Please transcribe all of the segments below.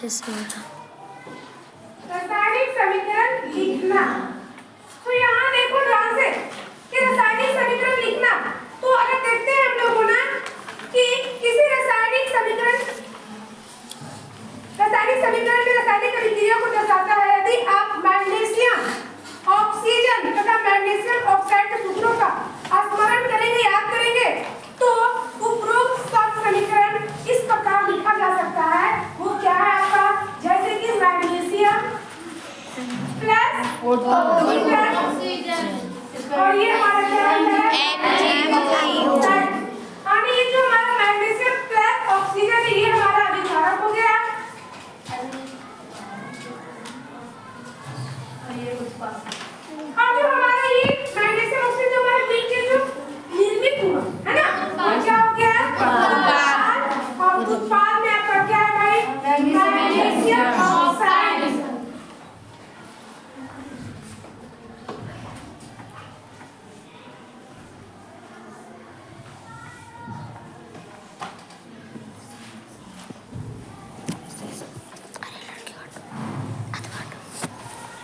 अच्छे से हो रहा। रासायनिक समीकरण लिखना। तो यहाँ देखो ध्यान से कि रासायनिक समीकरण लिखना, तो अगर देखते हैं हम लोगों ना कि किसी रासायनिक समीकरण में रासायनिक अभिक्रिया को दर्शाता है। यदि आप मैग्नीशियम ऑक्सीजन तथा मैग्नीशियम ऑक्साइड के सूत्रों का स्मरण करेंगे, याद करेंगे, तो उपरोक्त सब समीकरण इस प्रकार लिखा जा सकता है। वो क्या है आपका, जैसे कि मैग्नीशियम प्लस ऑक्सीजन, और ये हमारा क्या है, यानी ये जो हमारा मैग्नीशियम प्लस ऑक्सीजन है, ये हमारा अभिकारक हो गया। अब जो हमारा ये मैग्नीशियम ऑक्सीजन जो हमारे मिलके जो निर्मित हुआ है ना, वो क्या हो गया, उत्पाद। और उत्पाद में आपका क्या है भाई, मैग्नीशियम ऑक्साइड।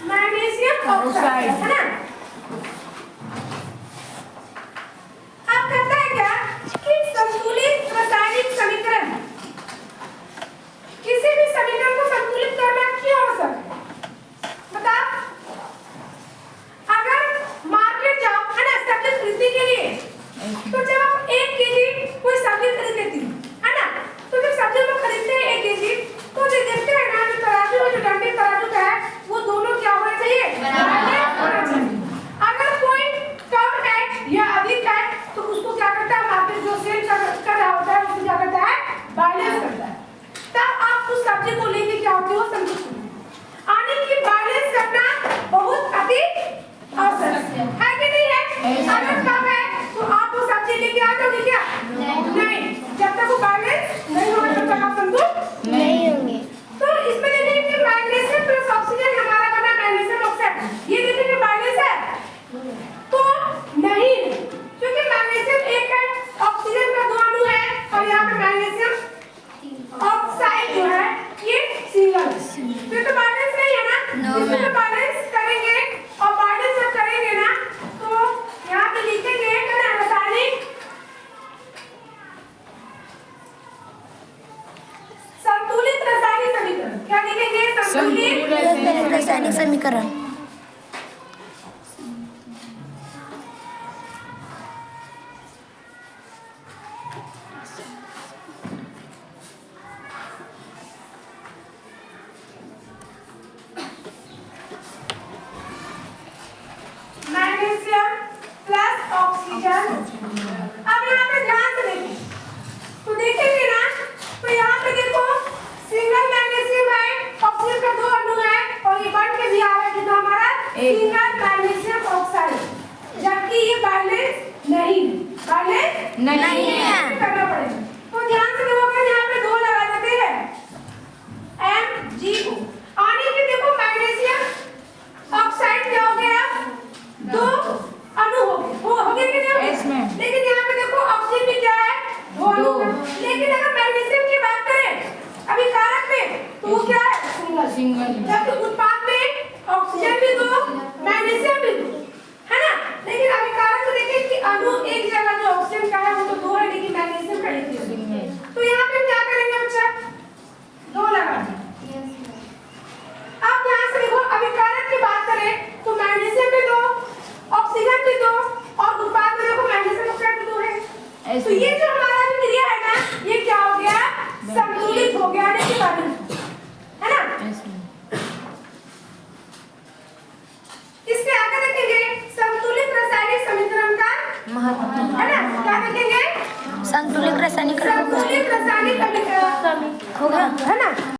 मैग्नीशियम ऑक्साइड है ना। अब कहता है क्या कि संतुलित रासायनिक समीकरण, किसी भी समीकरण को संतुलित करना क्यों आवश्यक है, बता। अगर मार्केट जाओ है ना सब्जी खरीदने के लिए, तो जब आप 1 केजी कोई सब्जी खरीद लेती है ना, तो जब सब्जी को खरीदते हैं 1 केजी, तो जो देखते हैं ना जो तराजू में जो डंडे तराजू का है, वो दोनों क्या होना चाहिए, बैलेंस होना चाहिए। अगर कोई कम है या अधिक है, तो उसको क्या करता है, मार्केट जो सेल कर रहा होता है उसको क्या करता है, बैलेंस करता है। तब आप उस सब्जी को लेके क्या होती हो, संतुष्ट होती हो। आने की बैलेंस करना बहुत अति आवश्यक है कि नहीं है। अगर कम है तो आप वो सब्जी लेके आ जाओगे क्या, नहीं। जब तक वो बैलेंस नहीं होगा तब तक आप संतुष्ट नहीं होंगे। तो इसमें देखेंगे कि मैग्नीशियम प्लस ऑक्सीजन हमारा बना मैग्नीशियम ऑक्साइड, ये देखेंगे बैलेंस है तो नहीं, क्योंकि मैग्नीशियम एक है, ऑक्सीजन का 2 अणु है, और यहाँ पे मैग्नीशियम ऑक्साइड जो है ये सिंगल, तो बैलेंस नहीं है ना। इसमें तो बैलेंस करेंगे, और बैलेंस जब करेंगे ना तो यहाँ पे लिखेंगे ना रासायनिक संतुलित रासायनिक समीकरण। क्या लिखेंगे, संतुलित रासायनिक समीकरण। Magnesium plus oxygen. अब यहाँ पे ध्यान से देखिए, तो देखेंगे ना, तो यहाँ पे देखो सिंगल मैग्नीशियम है, ऑक्सीजन का 2 अणु है, और ये बन के भी आ रहा है कितना हमारा, सिंगल मैग्नीशियम ऑक्साइड, जबकि ये बैलेंस नहीं है, करना पड़ेगा। तो ध्यान से देखोगे यहाँ पे 2 लगा देते हैं, MgO। आने के देखो मैग्नीशियम ऑक्साइड क्या हो गया, 2 अणु हो गए, वो हो गए कि नहीं हो गए? लेकिन यहाँ पे देखो ऑक्सीजन भी क्या है, 2 अणु है। लेकिन अगर मैग्नीशियम की बात करें अभी कारक में, तो वो क्या है, सिंगल। जबकि उत्पाद में ऑक्सीजन भी 2 मैग्नीशियम भी 2 है ना। लेकिन अभी कारक में देखिए कि अणु एक जगह जो ऑक्सीजन का है वो तो 2 है, लेकिन मैग्नीशियम का 1 है। तो यहाँ पे क्या करेंगे बच्चा, 2 लगा देंगे। अब यहाँ से देखो अभी कारक की बात करें तो मैग्नीशियम भी 2, ऑक्सीजन भी 2, और उत्पाद में देखो मैग्नीशियम ऑक्साइड भी 2 है। तो ये जो हमारा क्रिया है ना, ये क्या हो गया, संतुलित हो गया, नहीं बैलेंस, है ना। इसके आगे देखेंगे संतुलित रासायनिक समीकरण का महत्व, है ना। क्या देखेंगे, संतुलित रासायनिक संतुलित रासायनिक समीकरण होगा, है ना।